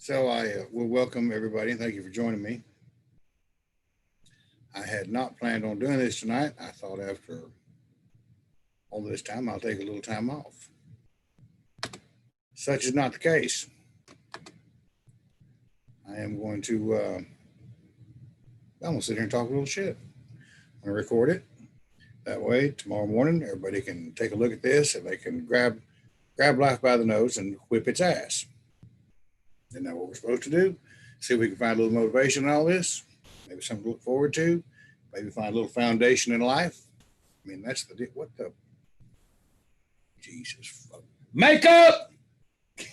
So I will welcome everybody and thank you for joining me. I had not planned on doing this tonight. I thought after all this time, I'll take a little time off. Such is not the case. I am going to, I'm going to sit here and talk a little shit. I'm going to record it. That way, tomorrow morning, everybody can take a look at this and they can grab life by the nose and whip its ass. Isn't that what we're supposed to do? See if we can find a little motivation in all this. Maybe something to look forward to. Maybe find a little foundation in life. I mean, that's what the Jesus fuck. Makeup. Thank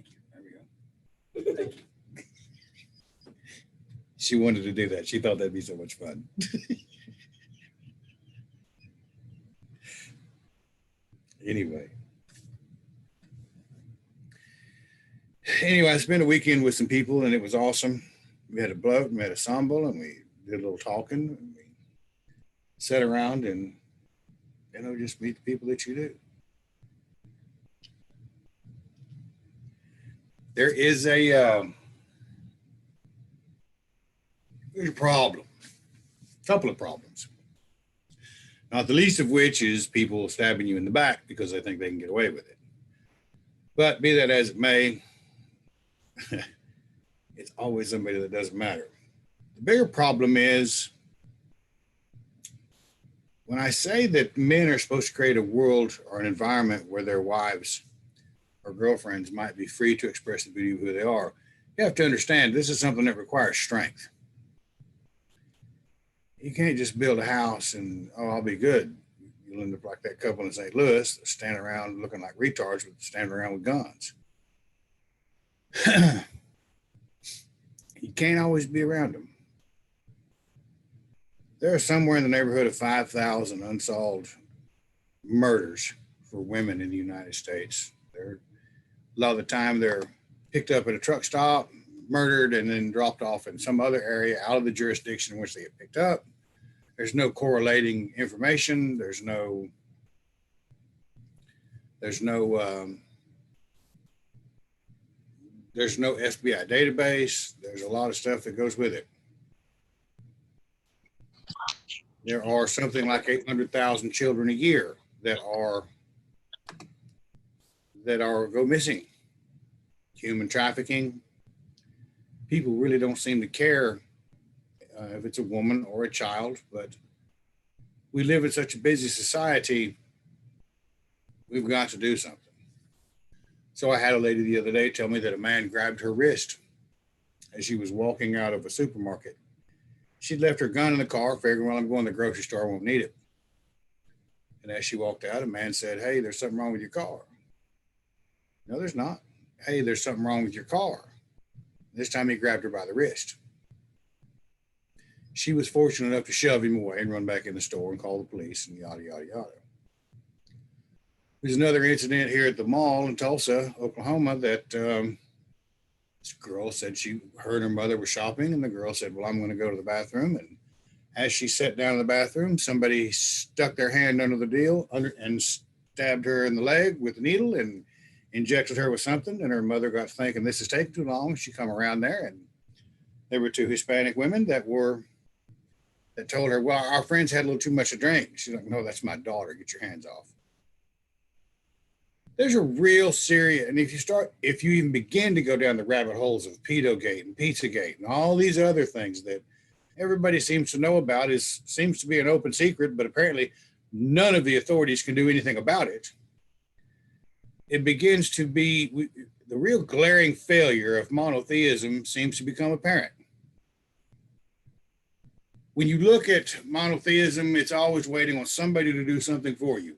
you. There we go. Thank you. She wanted to do that. She thought that'd be so much fun. Anyway, I spent a weekend with some people and it was awesome. We had a bloat, we had a sambal, and we did a little talking. And we sat around and just meet the people that you do. There is there's a problem, a couple of problems. Not the least of which is people stabbing you in the back because they think they can get away with it. But be that as it may, it's always somebody that doesn't matter. The bigger problem is when I say that men are supposed to create a world or an environment where their wives or girlfriends might be free to express the beauty of who they are, you have to understand this is something that requires strength. You can't just build a house and, oh, I'll be good. You'll end up like that couple in St. Louis, standing around looking like retards, standing around with guns. You can't always be around them. There are somewhere in the neighborhood of 5,000 unsolved murders for women in the United States. A lot of the time they're picked up at a truck stop, murdered, and then dropped off in some other area out of the jurisdiction in which they get picked up. There's no correlating information. There's no FBI database. There's a lot of stuff that goes with it. There are something like 800,000 children a year that go missing. Human trafficking. People really don't seem to care if it's a woman or a child, but we live in such a busy society, we've got to do something. So I had a lady the other day tell me that a man grabbed her wrist as she was walking out of a supermarket. She'd left her gun in the car, figuring, well, I'm going to the grocery store, I won't need it. And as she walked out, a man said, hey, there's something wrong with your car. No, there's not. Hey, there's something wrong with your car. This time he grabbed her by the wrist. She was fortunate enough to shove him away and run back in the store and call the police and yada, yada, yada. There's another incident here at the mall in Tulsa, Oklahoma, that this girl said her and her mother were shopping, and the girl said, well, I'm going to go to the bathroom. And as she sat down in the bathroom, somebody stuck their hand under the deal and stabbed her in the leg with a needle and injected her with something. And her mother got thinking, this is taking too long. She come around there, and there were two Hispanic women that told her, well, our friends had a little too much to drink. She's like, no, that's my daughter. Get your hands off. There's a real serious, and if you even begin to go down the rabbit holes of Pedogate and Pizzagate and all these other things that everybody seems to know about, seems to be an open secret, but apparently none of the authorities can do anything about it. It begins to be, the real glaring failure of monotheism seems to become apparent. When you look at monotheism, it's always waiting on somebody to do something for you.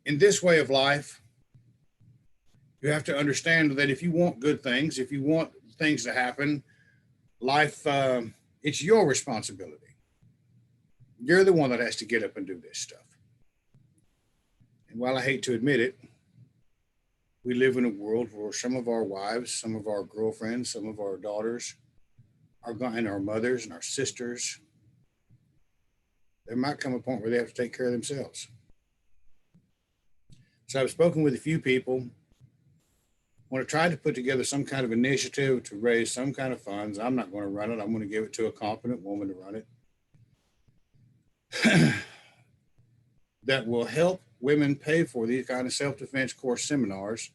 In this way of life, you have to understand that if you want good things, if you want things to happen, life, it's your responsibility. You're the one that has to get up and do this stuff. And while I hate to admit it, we live in a world where some of our wives, some of our girlfriends, some of our daughters, and our mothers and our sisters, there might come a point where they have to take care of themselves. So I've spoken with a few people. I want to try to put together some kind of initiative to raise some kind of funds. I'm not going to run it. I'm going to give it to a competent woman to run it. That will help women pay for these kind of self-defense course seminars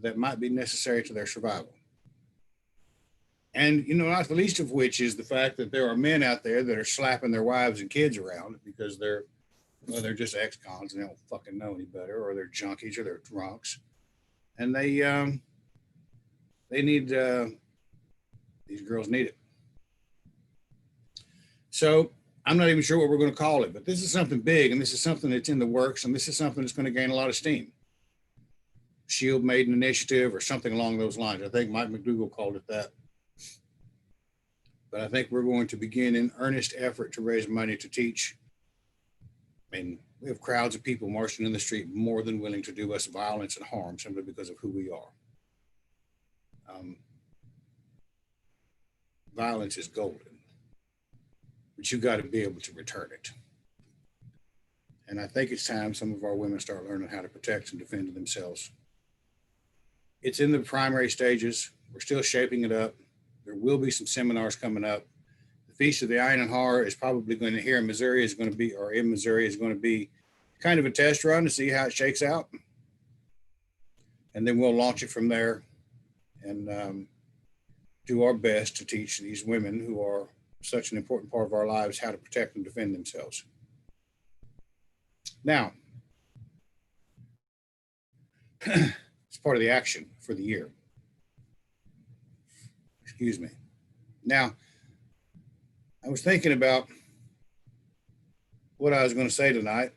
that might be necessary to their survival. And, not the least of which is the fact that there are men out there that are slapping their wives and kids around because they're just ex-cons and they don't fucking know any better, or they're junkies, or they're drunks. And they need, these girls need it. So I'm not even sure what we're going to call it, but this is something big, and this is something that's in the works, and this is something that's going to gain a lot of steam. Shield Maiden Initiative or something along those lines. I think Mike McDougall called it that. But I think we're going to begin an earnest effort to raise money to teach. I mean, we have crowds of people marching in the street more than willing to do us violence and harm simply because of who we are. Violence is golden, but you got to be able to return it. And I think it's time some of our women start learning how to protect and defend themselves. It's in the primary stages. We're still shaping it up. There will be some seminars coming up. The Feast of the Einenhar is probably going to, here in Missouri, is going to be kind of a test run to see how it shakes out. And then we'll launch it from there and do our best to teach these women who are such an important part of our lives how to protect and defend themselves. Now, it's part of the action for the year. Excuse me. Now, I was thinking about what I was going to say tonight.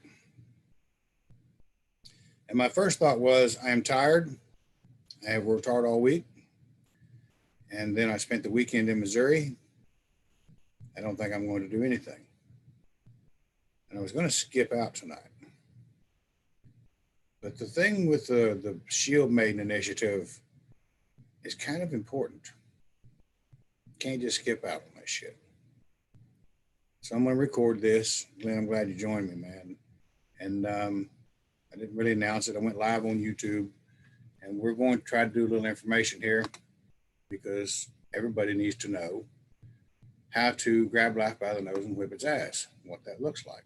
And my first thought was, I am tired. I have worked hard all week. And then I spent the weekend in Missouri. I don't think I'm going to do anything. And I was going to skip out tonight. But the thing with the Shield Maiden Initiative is kind of important. Can't just skip out on that shit. So I'm going to record this. Glenn, I'm glad you joined me, man. And I didn't really announce it. I went live on YouTube, and we're going to try to do a little information here because everybody needs to know how to grab life by the nose and whip its ass, what that looks like.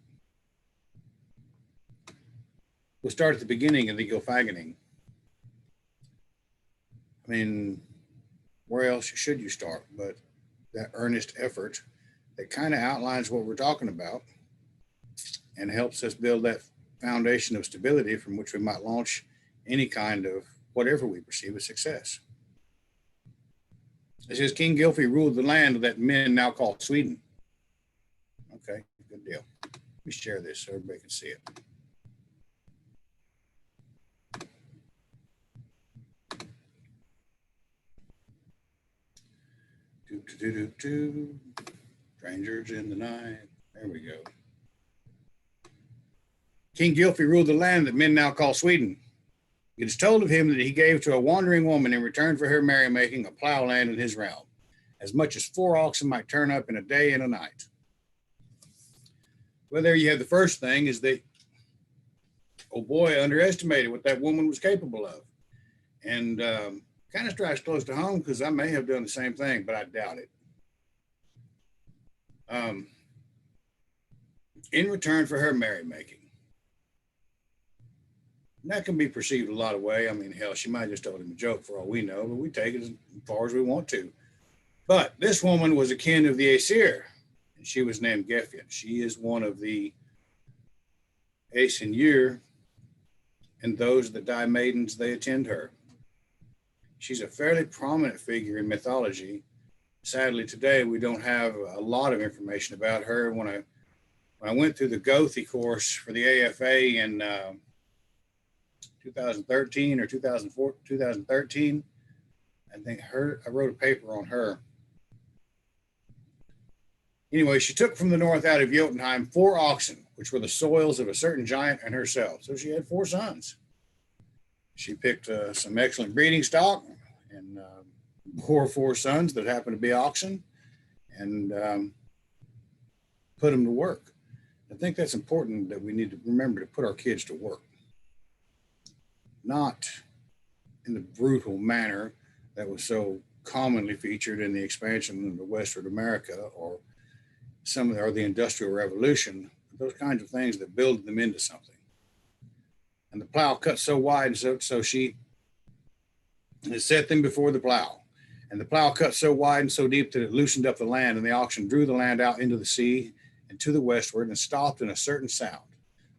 We'll start at the beginning of the Gilfagoning. I mean, where else should you start but that earnest effort that kind of outlines what we're talking about and helps us build that foundation of stability from which we might launch any kind of whatever we perceive as success. It says King Gylfi ruled the land that men now call Sweden. Okay, good deal. Let me share this so everybody can see it. Strangers in the night. There we go. King Gylfi ruled the land that men now call Sweden. It is told of him that he gave to a wandering woman in return for her merrymaking a plow land in his realm. As much as 4 oxen might turn up in a day and a night. Well, there you have the first thing is that, oh boy, underestimated what that woman was capable of. And kind of strikes close to home because I may have done the same thing, but I doubt it. In return for her merrymaking. That can be perceived a lot of ways. I mean, hell, she might have just told him a joke for all we know, but we take it as far as we want to. But this woman was a kin of the Aesir, and she was named Gefjon. She is one of the Aesir, and those that die maidens, they attend her. She's a fairly prominent figure in mythology. Sadly, today we don't have a lot of information about her. When I went through the Gothi course for the AFA in 2013 or 2013, I think I wrote a paper on her. Anyway, she took from the north out of Jotunheim 4 oxen, which were the soils of a certain giant and herself. So she had 4 sons. She picked some excellent breeding stock and bore 4 sons that happened to be oxen and put them to work. I think that's important that we need to remember to put our kids to work. not in the brutal manner that was so commonly featured in the expansion of the westward America or or the Industrial Revolution, those kinds of things that build them into something. And the plow cut so wide and so sheet, it set them before the plow. And the plow cut so wide and so deep that it loosened up the land, and the oxen drew the land out into the sea and to the westward and stopped in a certain sound.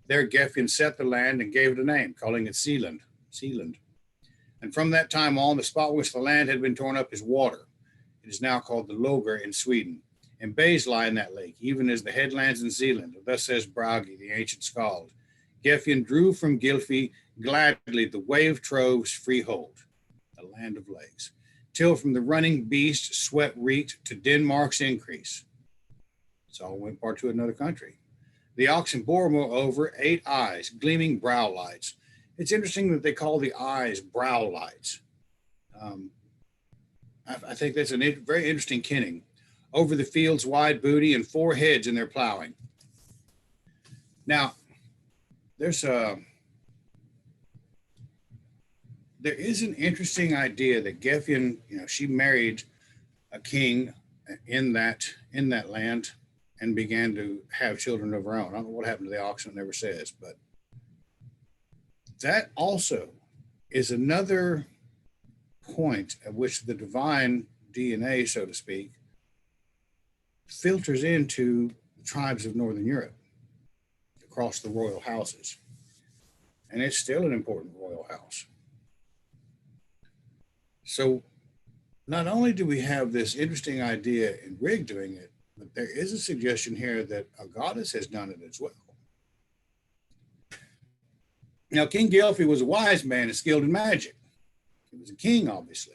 There Gefjon set the land and gave it a name, calling it Sealand. Sealand. And from that time on, the spot which the land had been torn up is water. It is now called the Loger in Sweden. And bays lie in that lake, even as the headlands in Zealand. Thus says Bragi, the ancient skald. Gefjon drew from Gylfi gladly the wave trove's freehold, the land of lakes, till from the running beast sweat reeked to Denmark's increase. So all went part to another country. The oxen bore, moreover, 8 eyes, gleaming brow lights. It's interesting that they call the eyes brow lights. I think that's a very interesting kenning. Over the field's wide booty and 4 heads in their plowing. Now, there is an interesting idea that Gefjon, she married a king in that land and began to have children of her own. I don't know what happened to the oxen, it never says, but that also is another point at which the divine DNA, so to speak, filters into the tribes of Northern Europe across the royal houses. And it's still an important royal house. So not only do we have this interesting idea in Rig doing it, but there is a suggestion here that a goddess has done it as well. Now, King Gylfi was a wise man and skilled in magic. He was a king, obviously.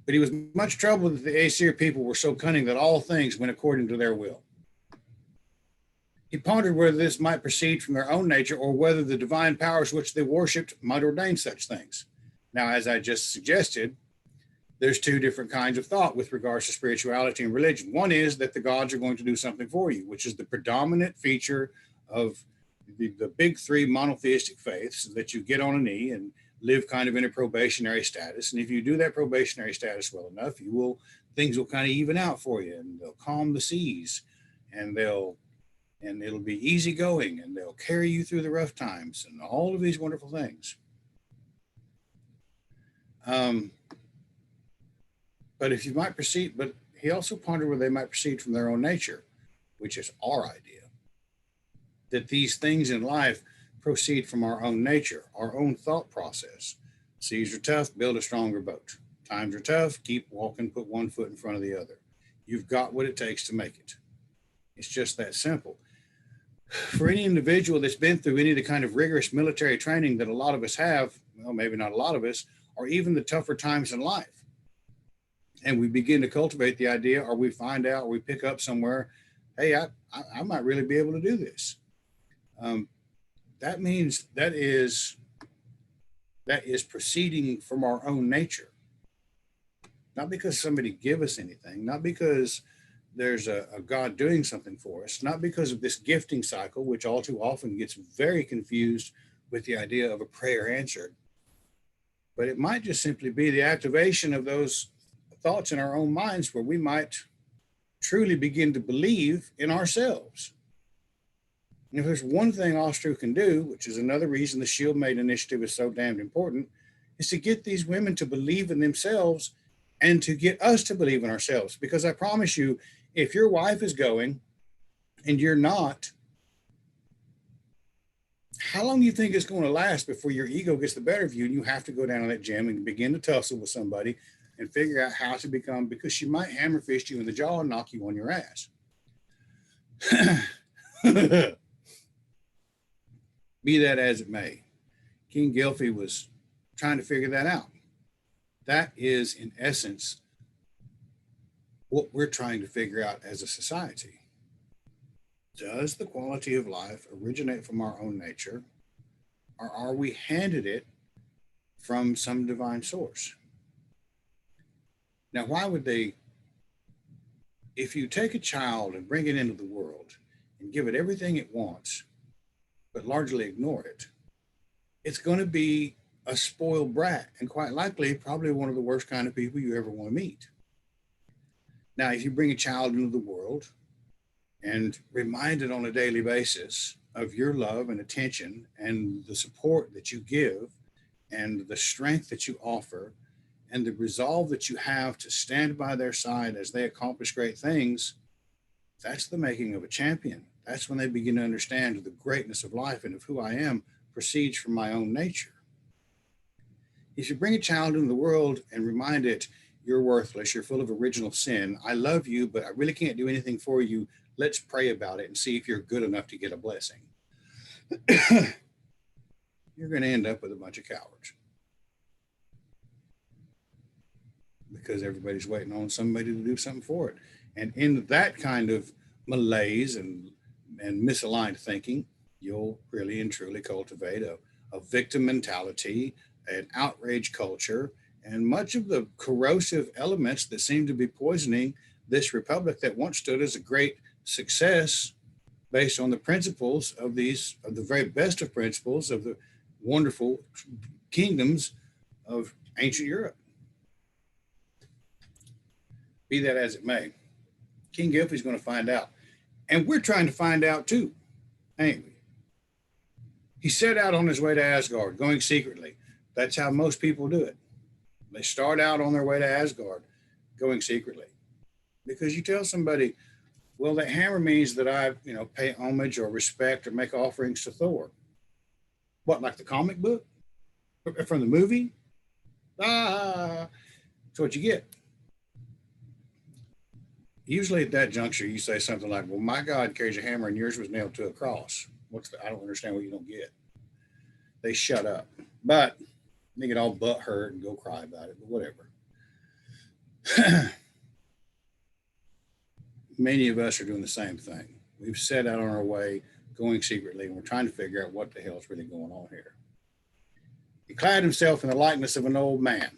But he was much troubled that the Aesir people were so cunning that all things went according to their will. He pondered whether this might proceed from their own nature or whether the divine powers which they worshipped might ordain such things. Now, as I just suggested, there's 2 different kinds of thought with regards to spirituality and religion. One is that the gods are going to do something for you, which is the predominant feature of the big 3 monotheistic faiths, that you get on a knee and live kind of in a probationary status. And if you do that probationary status well enough, things will kind of even out for you, and they'll calm the seas, and it'll be easygoing, and they'll carry you through the rough times, and all of these wonderful things. But he also pondered where they might proceed from their own nature, which is our idea, that these things in life proceed from our own nature, our own thought process. Seas are tough, build a stronger boat. Times are tough, keep walking, put one foot in front of the other. You've got what it takes to make it. It's just that simple. For any individual that's been through any of the kind of rigorous military training that a lot of us have, well, maybe not a lot of us, or even the tougher times in life, and we begin to cultivate the idea, or we find out, or we pick up somewhere, hey, I might really be able to do this. That means that is proceeding from our own nature, not because somebody give us anything, not because there's a God doing something for us, not because of this gifting cycle, which all too often gets very confused with the idea of a prayer answered. But it might just simply be the activation of those thoughts in our own minds where we might truly begin to believe in ourselves. And if there's one thing Ostru can do, which is another reason the Shieldmaid initiative is so damned important, is to get these women to believe in themselves and to get us to believe in ourselves. Because I promise you, if your wife is going and you're not, how long do you think it's going to last before your ego gets the better of you and you have to go down to that gym and begin to tussle with somebody and figure out how to become, because she might hammer fist you in the jaw and knock you on your ass. Be that as it may, King Gylfi was trying to figure that out. That is, in essence, what we're trying to figure out as a society. Does the quality of life originate from our own nature, or are we handed it from some divine source? Now, why would they, if you take a child and bring it into the world and give it everything it wants, but largely ignore it, it's going to be a spoiled brat, and quite likely, probably one of the worst kind of people you ever want to meet. Now, if you bring a child into the world and remind it on a daily basis of your love and attention and the support that you give and the strength that you offer and the resolve that you have to stand by their side as they accomplish great things, that's the making of a champion. That's when they begin to understand the greatness of life and of who I am proceeds from my own nature. If you bring a child into the world and remind it, you're worthless, you're full of original sin, I love you, but I really can't do anything for you. Let's pray about it and see if you're good enough to get a blessing. You're going to end up with a bunch of cowards because everybody's waiting on somebody to do something for it. And in that kind of malaise and misaligned thinking, you'll really and truly cultivate a victim mentality, an outrage culture, and much of the corrosive elements that seem to be poisoning this republic that once stood as a great success based on the principles of the very best of principles of the wonderful kingdoms of ancient Europe. Be that as it may, King Gilfy's going to find out. And we're trying to find out too, ain't we? He set out on his way to Asgard, going secretly. That's how most people do it. They start out on their way to Asgard, going secretly. Because you tell somebody, well, that hammer means that I, pay homage or respect or make offerings to Thor. What, like the comic book? From the movie? That's what you get. Usually at that juncture, you say something like, well, my God carries a hammer and yours was nailed to a cross. I don't understand what you don't get. They shut up. But they get all butt hurt and go cry about it, but whatever. Many of us are doing the same thing. We've set out on our way, going secretly, and we're trying to figure out what the hell is really going on here. He clad himself in the likeness of an old man,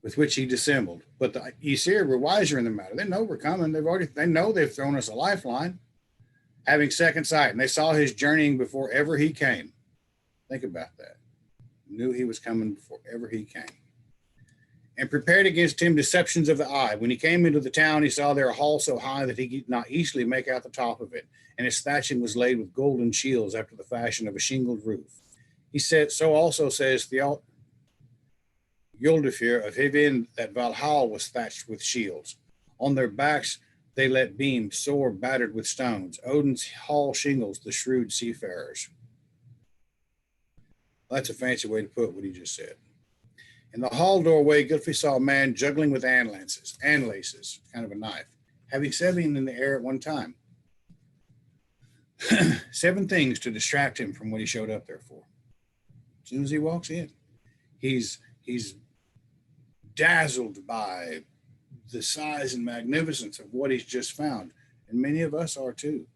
with which he dissembled. But the Aesir were wiser in the matter. They know we're coming. They know they've thrown us a lifeline, having second sight, and they saw his journeying before ever he came. Think about that. Knew he was coming before ever he came. And prepared against him deceptions of the eye. When he came into the town, he saw there a hall so high that he could not easily make out the top of it, and its thatching was laid with golden shields after the fashion of a shingled roof. He said, so also says the Yldifir of Hivin that Valhall was thatched with shields. On their backs they let beams, sore battered with stones. Odin's hall shingles the shrewd seafarers. That's a fancy way to put what he just said. In the hall doorway, Gilfy saw a man juggling with anlaces, kind of a knife, having 7 in the air at one time. 7 things to distract him from what he showed up there for. As soon as he walks in, he's dazzled by the size and magnificence of what he's just found. And many of us are too.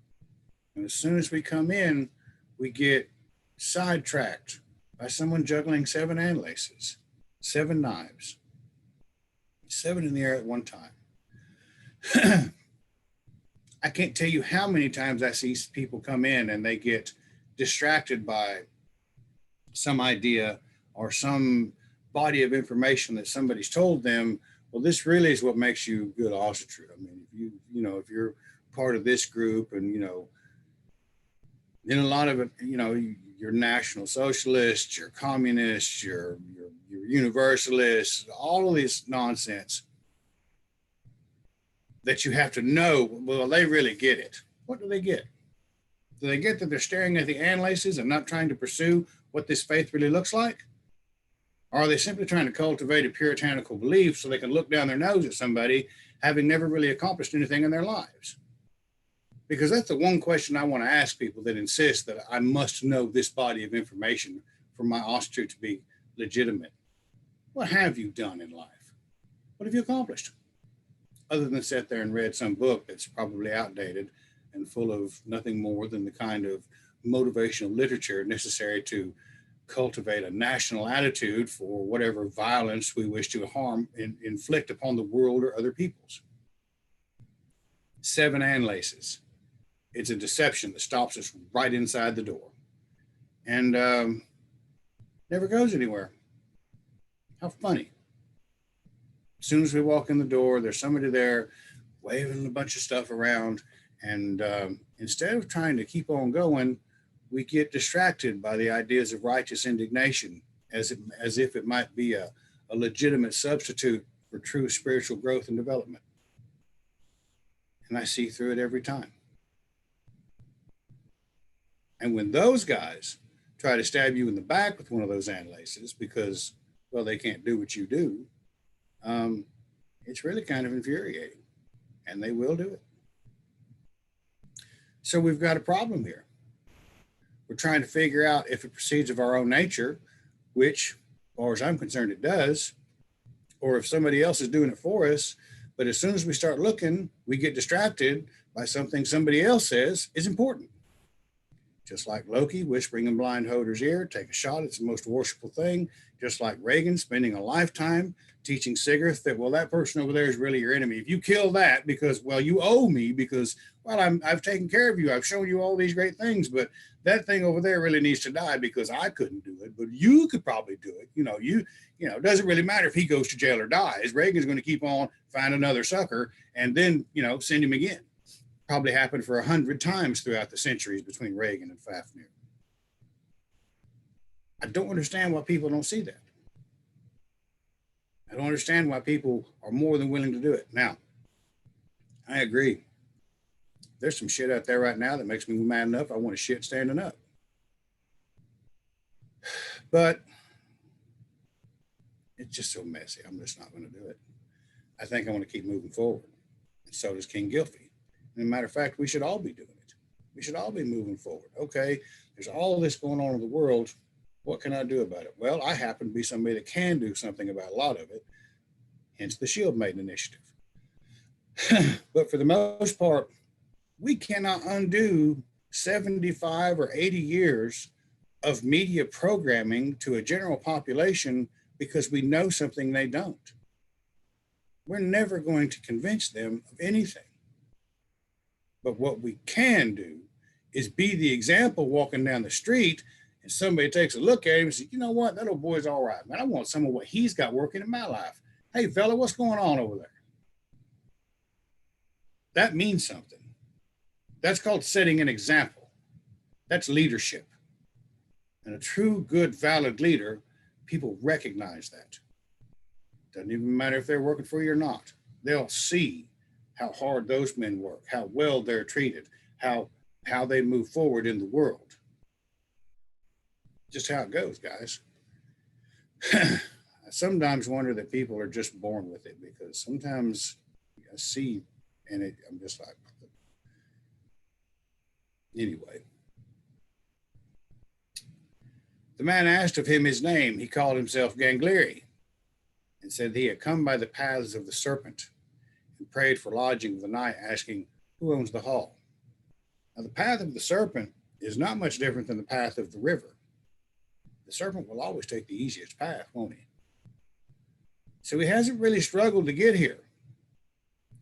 And as soon as we come in, we get sidetracked by someone juggling 7 anlaces, 7 knives, 7 in the air at one time. I can't tell you how many times I see people come in and they get distracted by some idea or some body of information that somebody's told them. Well, this really is what makes you a good Austrian. I mean, if you're part of this group and, in a lot of it, you're National Socialists, you're Communists, you're Universalists, all of this nonsense that you have to know, well, they really get it. What do they get? Do they get that they're staring at the anlaces and not trying to pursue what this faith really looks like? Or are they simply trying to cultivate a puritanical belief so they can look down their nose at somebody having never really accomplished anything in their lives? Because that's the one question I want to ask people that insist that I must know this body of information for my Austria to be legitimate. What have you done in life? What have you accomplished? Other than sit there and read some book that's probably outdated and full of nothing more than the kind of motivational literature necessary to cultivate a national attitude for whatever violence we wish to inflict upon the world or other peoples. 7 anlaces. It's a deception that stops us right inside the door. and never goes anywhere. How funny. As soon as we walk in the door, there's somebody there waving a bunch of stuff around. And instead of trying to keep on going, we get distracted by the ideas of righteous indignation as if it might be a legitimate substitute for true spiritual growth and development. And I see through it every time. And when those guys try to stab you in the back with one of those laces because, well, they can't do what you do, it's really kind of infuriating. And they will do it. So we've got a problem here. We're trying to figure out if it proceeds of our own nature, which, as far as I'm concerned, it does, or if somebody else is doing it for us. But as soon as we start looking, we get distracted by something somebody else says is important. Just like Loki whispering in blind Hodor's ear, take a shot, it's the most worshipful thing. Just like Reagan spending a lifetime teaching Sigurd that, well, that person over there is really your enemy. If you kill that because, well, you owe me because, well, I've taken care of you. I've shown you all these great things, but that thing over there really needs to die because I couldn't do it, but you could probably do it. It doesn't really matter if he goes to jail or dies. Reagan's going to keep on, find another sucker, and then, send him again. Probably happened for 100 times throughout the centuries between Reagan and Fafnir. I don't understand why people don't see that. I don't understand why people are more than willing to do it. Now, I agree. There's some shit out there right now that makes me mad enough. I want to shit standing up. But it's just so messy. I'm just not going to do it. I think I want to keep moving forward. And so does King Gylfi. And as a matter of fact, we should all be doing it. We should all be moving forward. Okay, there's all of this going on in the world. What can I do about it? Well, I happen to be somebody that can do something about a lot of it, hence the Shield Maiden Initiative. But for the most part, we cannot undo 75 or 80 years of media programming to a general population because we know something they don't. We're never going to convince them of anything. But what we can do is be the example walking down the street and somebody takes a look at him and says, you know what, that old boy's all right, man. I want some of what he's got working in my life. Hey, fella, what's going on over there? That means something. That's called setting an example. That's leadership. And a true, good, valid leader, people recognize that. Doesn't even matter if they're working for you or not. They'll see how hard those men work, how well they're treated, how they move forward in the world. Just how it goes, guys. I sometimes wonder that people are just born with it because sometimes I see and I'm just like, anyway. The man asked of him his name. He called himself Gangleri and said he had come by the paths of the serpent and prayed for lodging for the night, asking, who owns the hall? Now, the path of the serpent is not much different than the path of the river. The serpent will always take the easiest path, won't he? So he hasn't really struggled to get here.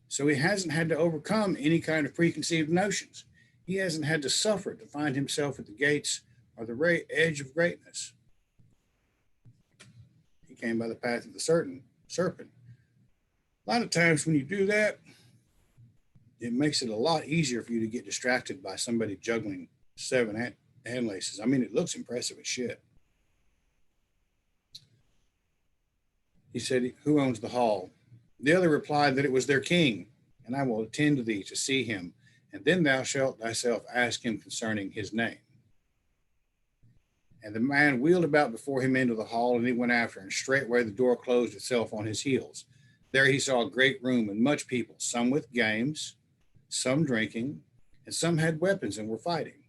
So he hasn't had to overcome any kind of preconceived notions. He hasn't had to suffer to find himself at the gates or the edge of greatness. He came by the path of the serpent. A lot of times when you do that, it makes it a lot easier for you to get distracted by somebody juggling 7 hand laces. I mean, it looks impressive as shit. He said, who owns the hall? The other replied that it was their king, and I will attend to thee to see him, and then thou shalt thyself ask him concerning his name. And the man wheeled about before him into the hall, and he went after, and straightway the door closed itself on his heels. There he saw a great room and much people, some with games, some drinking, and some had weapons and were fighting.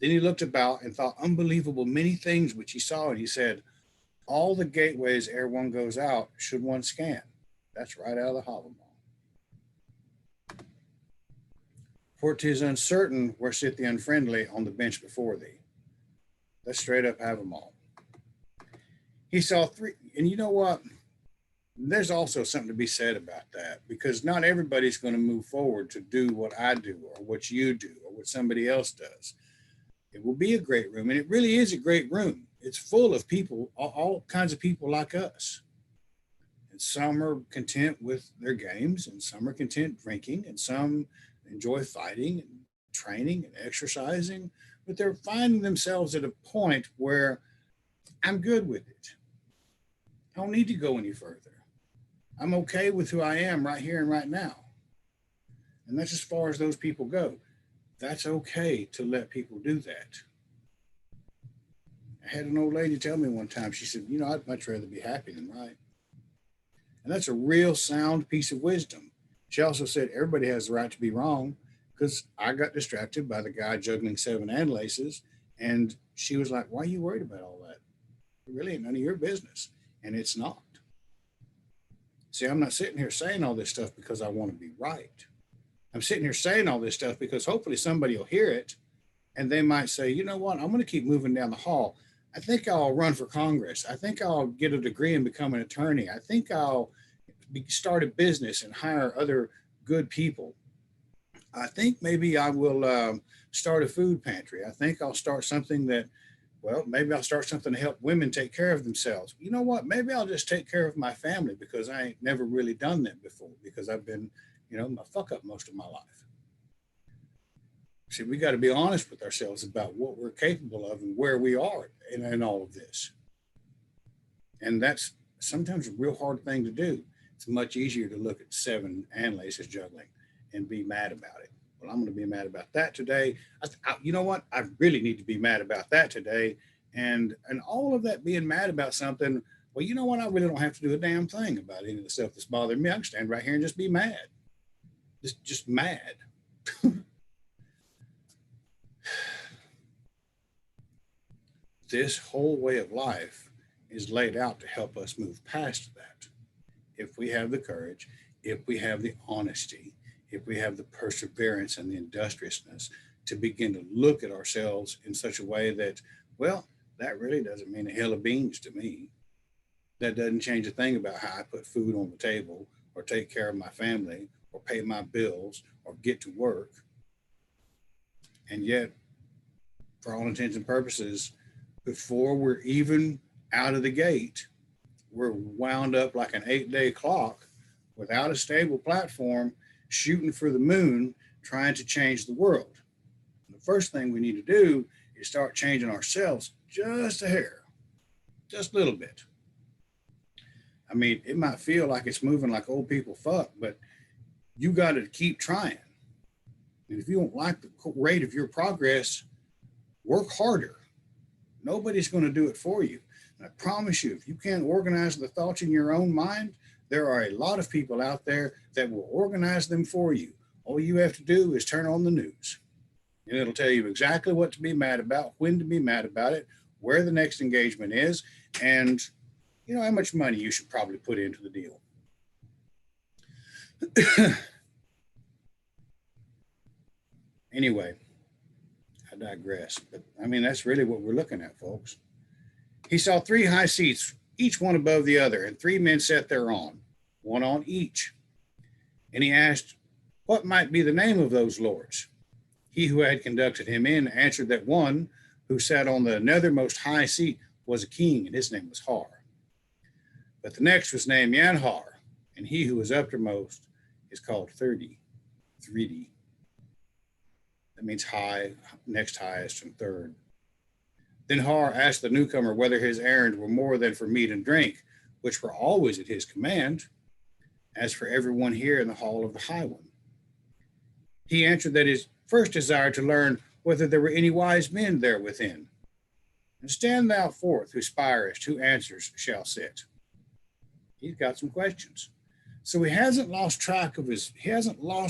Then he looked about and thought unbelievable many things which he saw, and he said, all the gateways ere one goes out should one scan. That's right out of the Havamal. For 'tis uncertain where sit the unfriendly on the bench before thee. That's straight up Havamal. He saw 3, and you know what? There's also something to be said about that because not everybody's going to move forward to do what I do or what you do or what somebody else does. It will be a great room. And it really is a great room. It's full of people, all kinds of people like us. And some are content with their games, and some are content drinking, and some enjoy fighting and training and exercising. But they're finding themselves at a point where I'm good with it. I don't need to go any further. I'm okay with who I am right here and right now. And that's as far as those people go. That's okay to let people do that. I had an old lady tell me one time, she said, I'd much rather be happy than right. And that's a real sound piece of wisdom. She also said, everybody has the right to be wrong, because I got distracted by the guy juggling 7 and laces. And she was like, why are you worried about all that? It really ain't none of your business. And it's not. See, I'm not sitting here saying all this stuff because I want to be right. I'm sitting here saying all this stuff because hopefully somebody will hear it and they might say, you know what, I'm going to keep moving down the hall. I think I'll run for Congress. I think I'll get a degree and become an attorney. I think I'll start a business and hire other good people. I think maybe I will start a food pantry. I think I'll start something that, maybe I'll start something to help women take care of themselves. You know what? Maybe I'll just take care of my family, because I ain't never really done that before, because I've been, my fuck up most of my life. See, we got to be honest with ourselves about what we're capable of and where we are in all of this. And that's sometimes a real hard thing to do. It's much easier to look at 7 and laces juggling and be mad about it. Well, I'm going to be mad about that today. You know what? I really need to be mad about that today. And all of that being mad about something, well, you know what? I really don't have to do a damn thing about any of the stuff that's bothering me. I can stand right here and just be mad. Just mad. This whole way of life is laid out to help us move past that. If we have the courage, if we have the honesty, if we have the perseverance and the industriousness to begin to look at ourselves in such a way that, that really doesn't mean a hill of beans to me. That doesn't change a thing about how I put food on the table, or take care of my family, or pay my bills, or get to work. And yet, for all intents and purposes, before we're even out of the gate, we're wound up like an 8-day clock without a stable platform, shooting for the moon, trying to change the world. The first thing we need to do is start changing ourselves just a hair, just a little bit. I mean, it might feel like it's moving like old people fuck, but you got to keep trying. And if you don't like the rate of your progress, work harder. Nobody's going to do it for you. And I promise you, if you can't organize the thoughts in your own mind, there are a lot of people out there that will organize them for you. All you have to do is turn on the news, and it'll tell you exactly what to be mad about, when to be mad about it, where the next engagement is, and how much money you should probably put into the deal. Anyway, I digress. But I mean, that's really what we're looking at, folks. He saw 3 high seats, each one above the other, and 3 men sat thereon, one on each. And he asked, what might be the name of those lords? He who had conducted him in answered that one who sat on the nethermost high seat was a king, and his name was Har. But the next was named Yanhar, and he who was uppermost is called 3D. That means high, next highest, and third. Then Har asked the newcomer whether his errand were more than for meat and drink, which were always at his command, as for everyone here in the hall of the High One. He answered that his first desire to learn whether there were any wise men there within. And stand thou forth, who spirest, who answers shall sit. He's got some questions. So he hasn't lost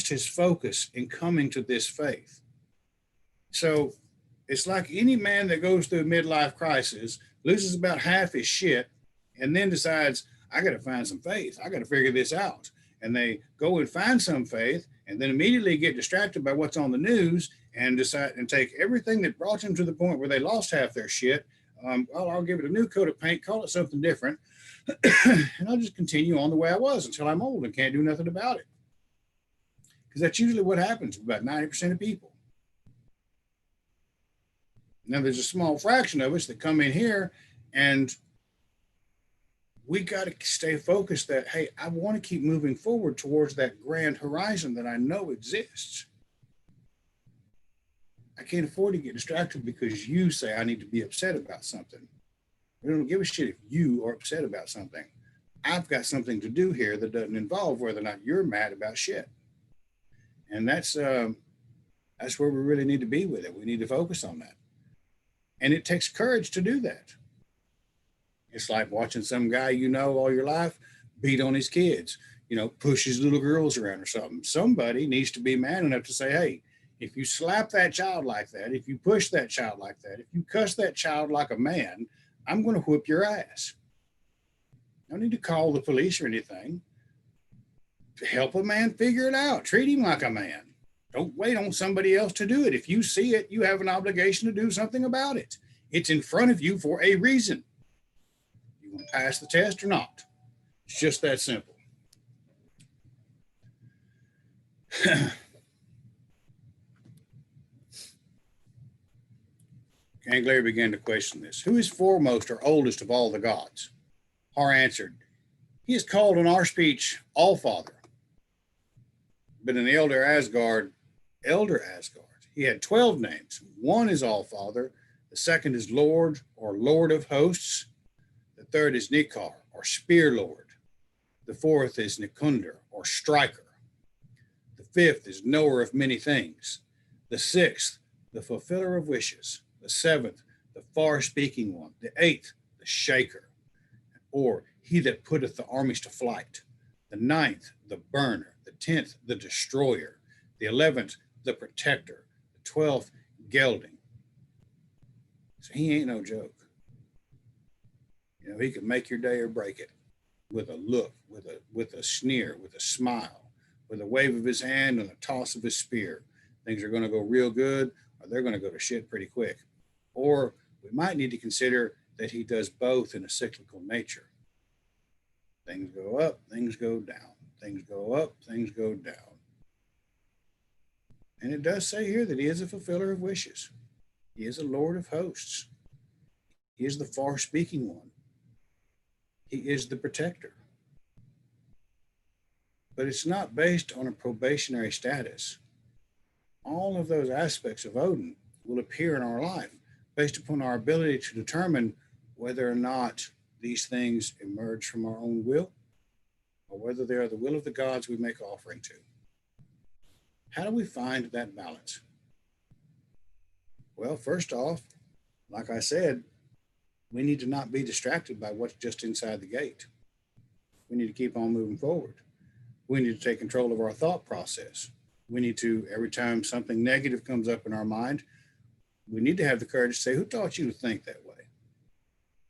his focus in coming to this faith. So it's like any man that goes through a midlife crisis, loses about half his shit, and then decides, I got to find some faith. I got to figure this out. And they go and find some faith, and then immediately get distracted by what's on the news and decide and take everything that brought them to the point where they lost half their shit. I'll give it a new coat of paint, call it something different, and I'll just continue on the way I was until I'm old and can't do nothing about it. Because that's usually what happens with about 90% of people. Now, there's a small fraction of us that come in here and we got to stay focused that, hey, I want to keep moving forward towards that grand horizon that I know exists. I can't afford to get distracted because you say I need to be upset about something. We don't give a shit if you are upset about something. I've got something to do here that doesn't involve whether or not you're mad about shit. And that's where we really need to be with it. We need to focus on that. And it takes courage to do that. It's like watching some guy you know all your life beat on his kids, push his little girls around or something. Somebody needs to be man enough to say, hey, if you slap that child like that, if you push that child like that, if you cuss that child like a man, I'm going to whip your ass. I don't need to call the police or anything. Help a man figure it out. Treat him like a man. Don't wait on somebody else to do it. If you see it, you have an obligation to do something about it. It's in front of you for a reason. You want to pass the test or not? It's just that simple. Angler began to question this. Who is foremost or oldest of all the gods? Har answered, he is called in our speech All-Father. But in the Elder Asgard, he had 12 names. One is All-Father. The second is Lord or Lord of Hosts. The third is Nikar or Spear Lord. The fourth is Nikunder or Striker. The fifth is Knower of Many Things. The sixth, the Fulfiller of Wishes. The seventh, the Far-Speaking One. The eighth, the Shaker, or He that putteth the armies to flight. The ninth, the Burner. The 10th, the Destroyer. The 11th, the Protector. The 12th, Gelding. So he ain't no joke. He can make your day or break it with a look, with a sneer, with a smile, with a wave of his hand and a toss of his spear. Things are going to go real good, or they're going to go to shit pretty quick. Or we might need to consider that he does both in a cyclical nature. Things go up, things go down. Things go up, things go down. And it does say here that he is a fulfiller of wishes. He is a Lord of hosts. He is the far-speaking one. He is the protector. But it's not based on a probationary status. All of those aspects of Odin will appear in our life based upon our ability to determine whether or not these things emerge from our own will or whether they are the will of the gods we make offering to. How do we find that balance? Well, first off, like I said, we need to not be distracted by what's just inside the gate. We need to keep on moving forward. We need to take control of our thought process. We need to, every time something negative comes up in our mind, we need to have the courage to say, who taught you to think that way?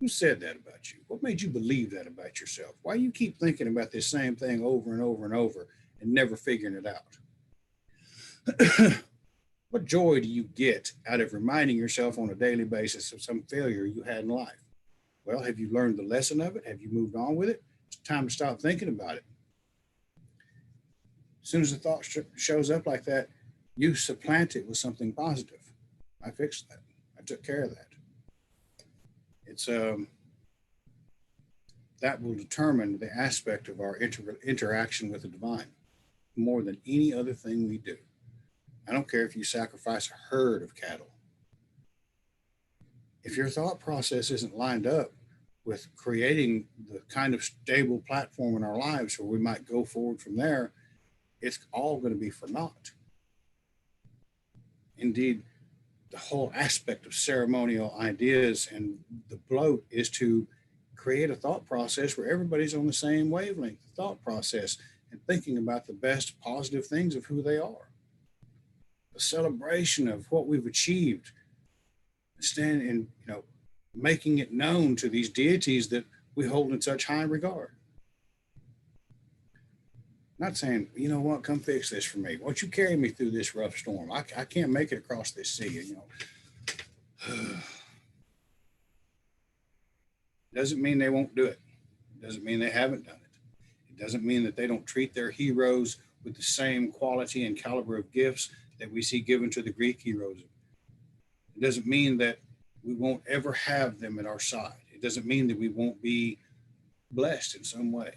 Who said that about you? What made you believe that about yourself? Why do you keep thinking about this same thing over and over and over and never figuring it out? What joy do you get out of reminding yourself on a daily basis of some failure you had in life? Well, have you learned the lesson of it? Have you moved on with it? It's time to stop thinking about it. As soon as the thought shows up like that, you supplant it with something positive. I fixed that. I took care of that. It's that will determine the aspect of our interaction with the divine more than any other thing we do. I don't care if you sacrifice a herd of cattle. If your thought process isn't lined up with creating the kind of stable platform in our lives where we might go forward from there, it's all going to be for naught. Indeed, the whole aspect of ceremonial ideas and the bloat is to create a thought process where everybody's on the same wavelength, the thought process, and thinking about the best positive things of who they are. The celebration of what we've achieved, making it known to these deities that we hold in such high regard. Not saying, you know what, come fix this for me. Won't you carry me through this rough storm? I can't make it across this sea, Doesn't mean they won't do it. It doesn't mean they haven't done it. It doesn't mean that they don't treat their heroes with the same quality and caliber of gifts that we see given to the Greek heroes. It doesn't mean that we won't ever have them at our side. It doesn't mean that we won't be blessed in some way,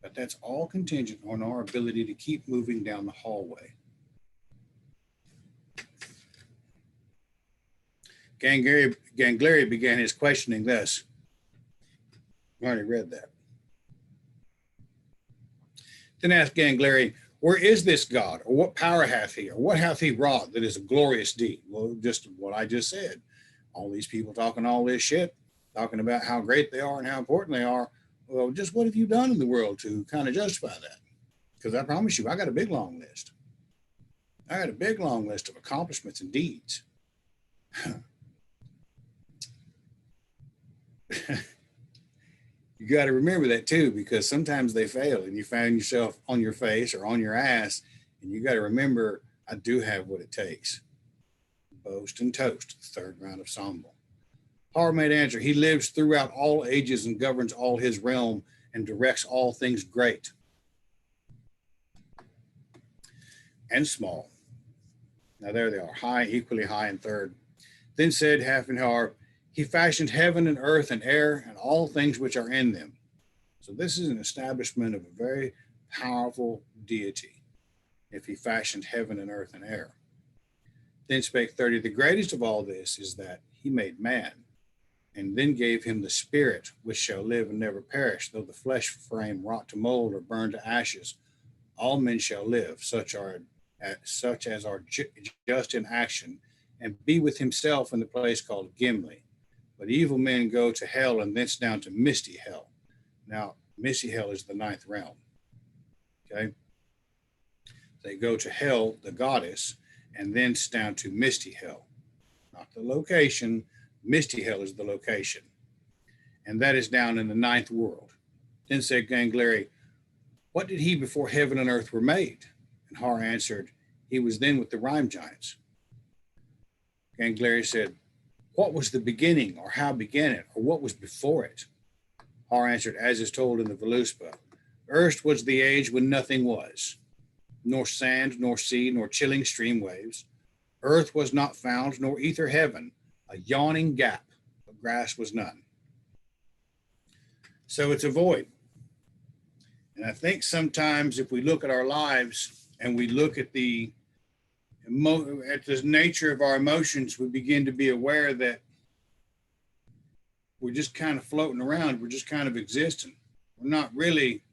but that's all contingent on our ability to keep moving down the hallway. Gangleri began his questioning thus. I already read that. Then asked Gangleri, where is this God, or what power hath he, or what hath he wrought that is a glorious deed? Well, just what I just said. All these people talking all this shit, talking about how great they are and how important they are. Well, just what have you done in the world to kind of justify that? Because I promise you, I got a big long list. I got a big long list of accomplishments and deeds. You got to remember that too, because sometimes they fail and you find yourself on your face or on your ass, and you got to remember, I do have what it takes. Boast and toast, the third round of Sambal. Har made answer, he lives throughout all ages and governs all his realm and directs all things great and small. Now there they are, high, equally high and third. Then said Hafenhar, he fashioned heaven and earth and air and all things which are in them. So this is an establishment of a very powerful deity, if he fashioned heaven and earth and air. Then spake 30, the greatest of all this is that he made man, and then gave him the spirit which shall live and never perish, though the flesh frame rot to mold or burn to ashes. All men shall live, such as are just in action, and be with himself in the place called Gimli. But evil men go to hell and thence down to misty hell. Now, misty hell is the ninth realm. Okay? They go to hell, the goddess, and thence down to misty hell. Not the location. Misty hell is the location. And that is down in the ninth world. Then said Gangleri, what did he before heaven and earth were made? And Har answered, he was then with the rime giants. Gangleri said, what was the beginning, or how began it, or what was before it? Har answered, as is told in the Voluspa, erst was the age when nothing was, nor sand, nor sea, nor chilling stream waves. Earth was not found, nor ether heaven, a yawning gap, but grass was none. So it's a void. And I think sometimes if we look at our lives and we look at the nature of our emotions, we begin to be aware that we're just kind of floating around. We're just kind of existing. We're not really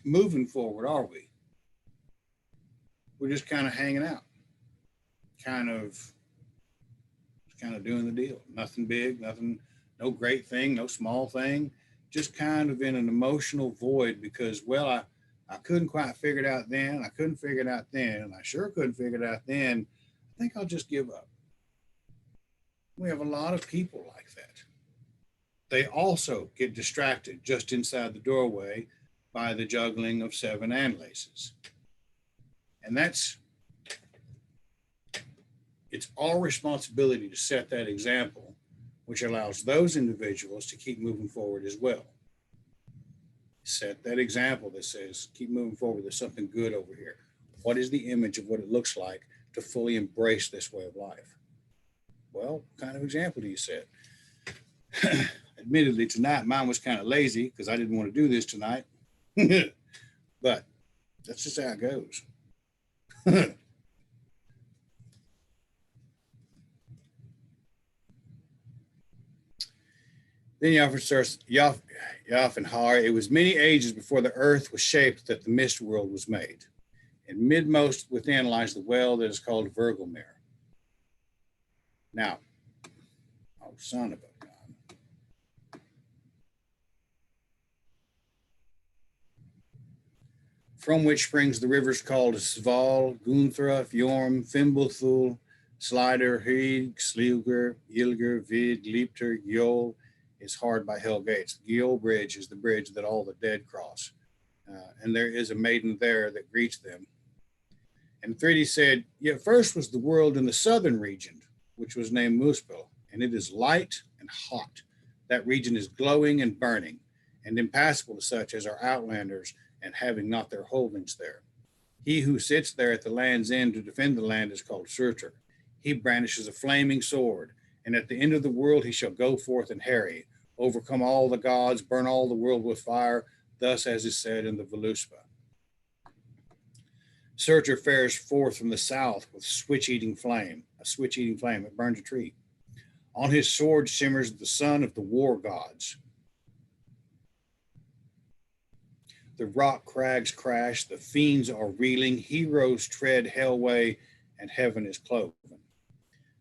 moving forward, are we? We're just kind of hanging out, kind of doing the deal. Nothing big, nothing, no great thing, no small thing, just kind of in an emotional void because, well, I couldn't quite figure it out then. I couldn't figure it out then. And I sure couldn't figure it out then. I think I'll just give up. We have a lot of people like that. They also get distracted just inside the doorway by the juggling of seven Anlaces. And it's our responsibility to set that example, which allows those individuals to keep moving forward as well. Set that example that says, keep moving forward. There's something good over here. What is the image of what it looks like to fully embrace this way of life? Well, what kind of example do you set? Admittedly, tonight, mine was kind of lazy because I didn't want to do this tonight. But that's just how it goes. Then Yaf and Har, it was many ages before the earth was shaped that the mist world was made. And midmost within lies the well that is called Virgelmir. Now, oh, son of a gun. From which springs the rivers called Sval, Gunthra, Fjorm, Fimbulthul, Slider, Hrig, Slilger, Ilger, Vid, Leipter, Gjol, is hard by Hell Gates. The Gjol Bridge is the bridge that all the dead cross. And there is a maiden there that greets them. And Thridi said, yet first was the world in the southern region, which was named Muspel, and it is light and hot. That region is glowing and burning, and impassable to such as are outlanders and having not their holdings there. He who sits there at the land's end to defend the land is called Surtur. He brandishes a flaming sword, And at the end of the world he shall go forth and harry, overcome all the gods, burn all the world with fire, thus as is said in the Voluspa. Searcher fares forth from the south with switch-eating flame, a switch-eating flame that burns a tree. On his sword shimmers the sun of the war gods. The rock crags crash, the fiends are reeling, heroes tread hell way, and heaven is cloven.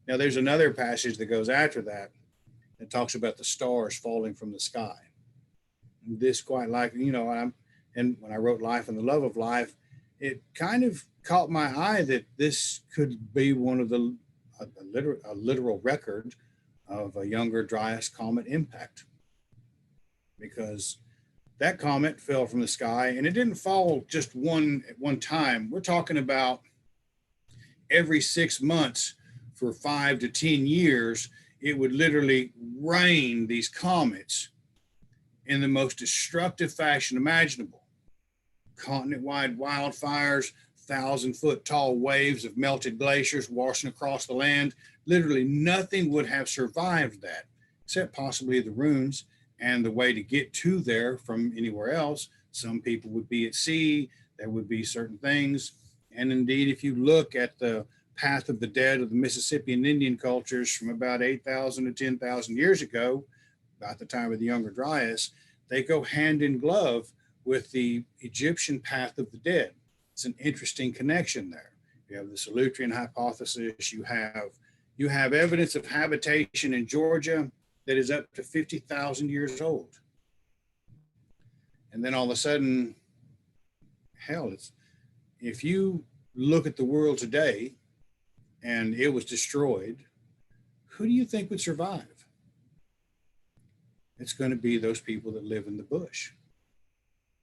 Now there's another passage that goes after that that talks about the stars falling from the sky. This quite like, and when I wrote Life and the Love of Life, it kind of caught my eye that this could be one of the a literal record of a Younger Dryas comet impact, because that comet fell from the sky and it didn't fall just at one time. We're talking about every 6 months for 5 to 10 years, it would literally rain these comets in the most destructive fashion imaginable. Continent-wide wildfires, 1,000-foot tall waves of melted glaciers washing across the land. Literally nothing would have survived that, except possibly the ruins and the way to get to there from anywhere else. Some people would be at sea. There would be certain things. And indeed, if you look at the path of the dead of the Mississippi and Indian cultures from about 8,000 to 10,000 years ago, about the time of the Younger Dryas, they go hand in glove with the Egyptian path of the dead. It's an interesting connection there. You have the Solutrean hypothesis. You have evidence of habitation in Georgia that is up to 50,000 years old. And then all of a sudden, if you look at the world today and it was destroyed, who do you think would survive? It's going to be those people that live in the bush.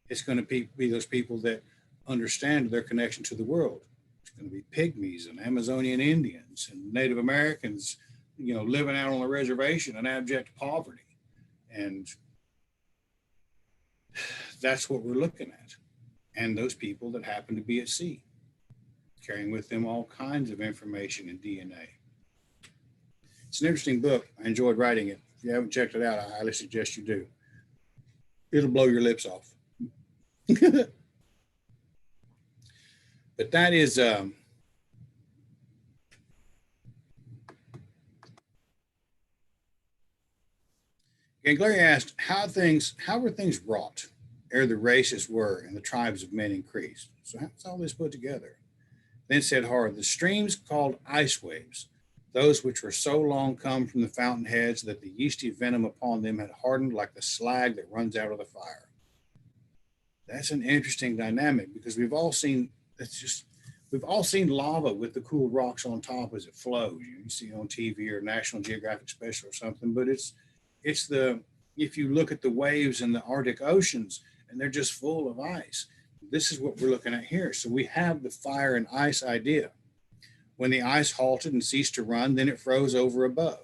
It's going to be those people that understand their connection to the world. It's going to be pygmies and Amazonian Indians and Native Americans, living out on a reservation in abject poverty. And that's what we're looking at. And those people that happen to be at sea, carrying with them all kinds of information and DNA. It's an interesting book. I enjoyed writing it. If you haven't checked it out, I highly suggest you do. It'll blow your lips off. But that is and Gloria asked, how were things wrought ere the races were and the tribes of men increased? So how's all this put together? Then said Hard, the streams called ice waves, those which were so long come from the fountainheads that the yeasty venom upon them had hardened like the slag that runs out of the fire. That's an interesting dynamic, because we've all seen lava with the cool rocks on top as it flows. You see it on TV or National Geographic Special or something, but if you look at the waves in the Arctic oceans and they're just full of ice, this is what we're looking at here. So we have the fire and ice idea. When the ice halted and ceased to run, then it froze over above.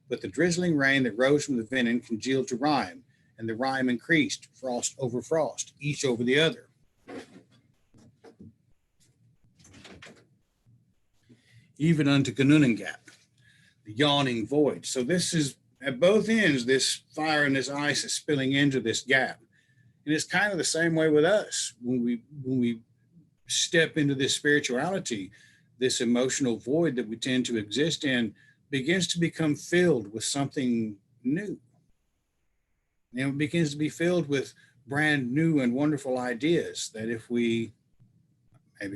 But the drizzling rain that rose from the venom congealed to rime, and the rime increased, frost over frost, each over the other. Even unto Ginnungagap, the yawning void. So this is, at both ends, this fire and this ice is spilling into this gap. And it's kind of the same way with us. When we step into this spirituality, this emotional void that we tend to exist in begins to become filled with something new. And it begins to be filled with brand new and wonderful ideas that if maybe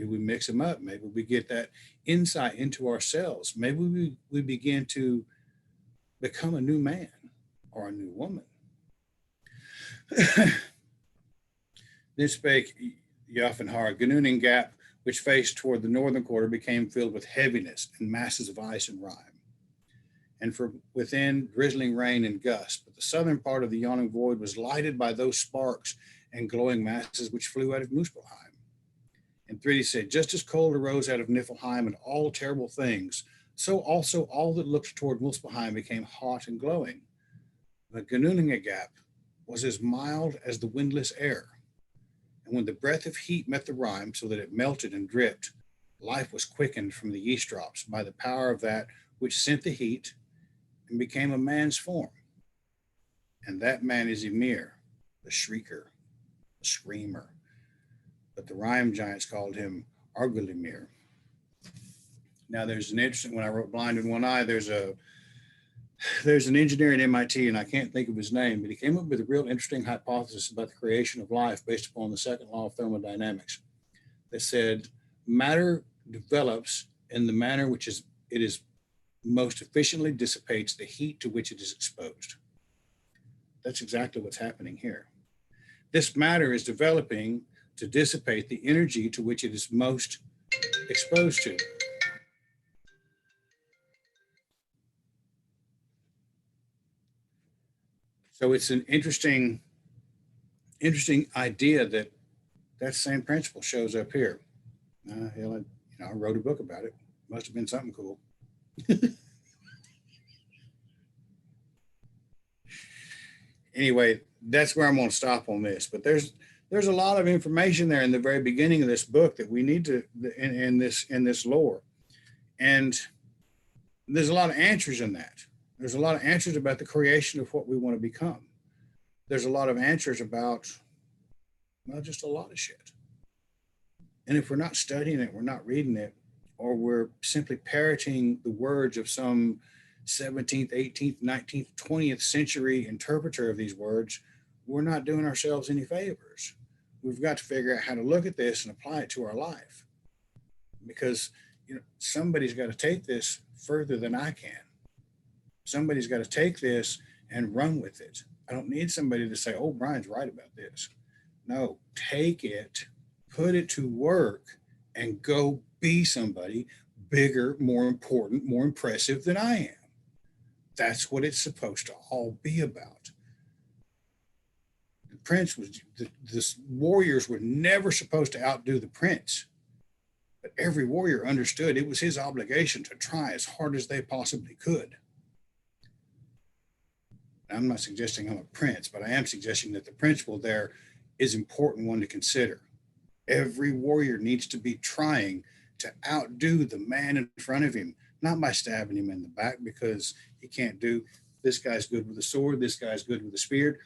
we mix them up, maybe we get that insight into ourselves. Maybe we begin to become a new man or a new woman. Then spake Jafnhar, Ginnungagap, which faced toward the northern quarter, became filled with heaviness and masses of ice and rime. And from within, drizzling rain and gusts. But the southern part of the yawning void was lighted by those sparks and glowing masses which flew out of Muspelheim. And Thridi said, just as cold arose out of Niflheim and all terrible things, so also all that looked toward Muspelheim became hot and glowing. But Ginnungagap was as mild as the windless air. And when the breath of heat met the rime so that it melted and dripped, life was quickened from the yeast drops by the power of that which sent the heat and became a man's form. And that man is Ymir, the shrieker, the screamer. But the rhyme giants called him Argolymir. Now there's an interesting, when I wrote Blind in One Eye, there's an engineer at MIT, and I can't think of his name, but he came up with a real interesting hypothesis about the creation of life based upon the second law of thermodynamics that said matter develops in the manner which is it is most efficiently dissipates the heat to which it is exposed. That's exactly what's happening here. This matter is developing to dissipate the energy to which it is most exposed to. So it's an interesting idea that same principle shows up here. Hell, I wrote a book about it. Must have been something cool. Anyway, that's where I'm going to stop on this. But there's a lot of information there in the very beginning of this book that we need to in this lore, and there's a lot of answers in that. There's a lot of answers about the creation of what we want to become. There's a lot of answers about, well, just a lot of shit. And if we're not studying it, we're not reading it, or we're simply parroting the words of some 17th, 18th, 19th, 20th century interpreter of these words, we're not doing ourselves any favors. We've got to figure out how to look at this and apply it to our life. Because somebody's got to take this further than I can. Somebody's got to take this and run with it. I don't need somebody to say, oh, Brian's right about this. No, take it, put it to work, and go be somebody bigger, more important, more impressive than I am. That's what it's supposed to all be about. The prince was, the warriors were never supposed to outdo the prince. But every warrior understood it was his obligation to try as hard as they possibly could. I'm not suggesting I'm a prince, but I am suggesting that the principle there is an important one to consider. Every warrior needs to be trying to outdo the man in front of him, not by stabbing him in the back because he can't do, this guy's good with a sword, this guy's good with a spear,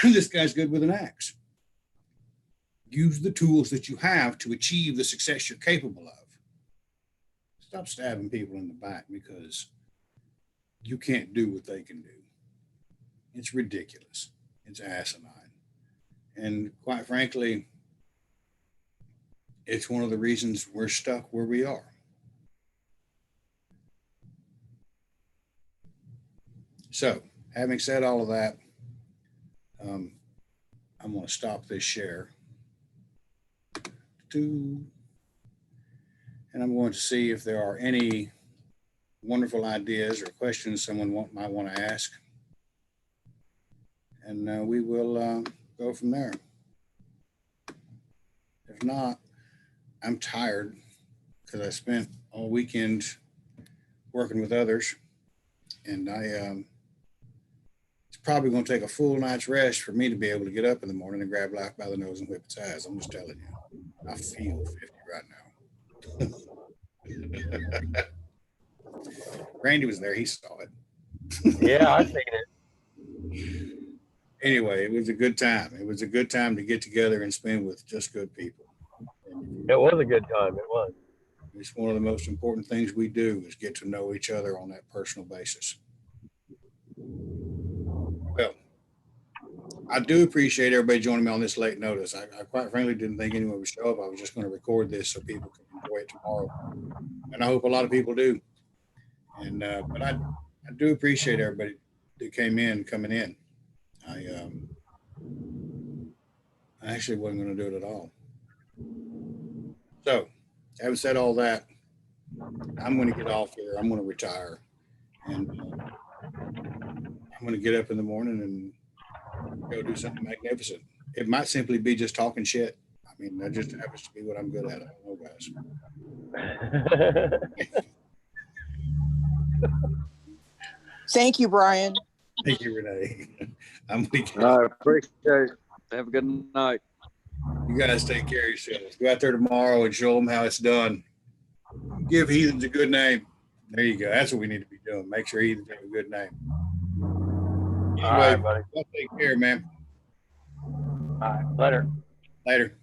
this guy's good with an axe. Use the tools that you have to achieve the success you're capable of. Stop stabbing people in the back because you can't do what they can do. It's ridiculous. It's asinine. And quite frankly, it's one of the reasons we're stuck where we are. So, having said all of that, I'm going to stop this share. And I'm going to see if there are any wonderful ideas or questions someone might want to ask. And we will go from there. If not, I'm tired because I spent all weekend working with others, and it's probably going to take a full night's rest for me to be able to get up in the morning and grab life by the nose and whip its ass. I'm just telling you, I feel 50 right now. Randy was there; he saw it. Yeah, I seen it. Anyway, it was a good time. It was a good time to get together and spend with just good people. It was a good time. It was. It's one of the most important things we do is get to know each other on that personal basis. Well, I do appreciate everybody joining me on this late notice. I quite frankly didn't think anyone would show up. I was just going to record this so people can enjoy it tomorrow. And I hope a lot of people do. And but I do appreciate everybody that coming in. I actually wasn't going to do it at all. So, having said all that, I'm going to get off here. I'm going to retire. And I'm going to get up in the morning and go do something magnificent. It might simply be just talking shit. I mean, that just happens to be what I'm good at. I don't know, guys. Thank you, Brian. Thank you, Renee. I appreciate it. Have a good night. You guys take care of yourselves. Go out there tomorrow and show them how it's done. Give heathens a good name. There you go. That's what we need to be doing. Make sure he's got a good name. All right, buddy. Y'all take care, man. All right, later. Later.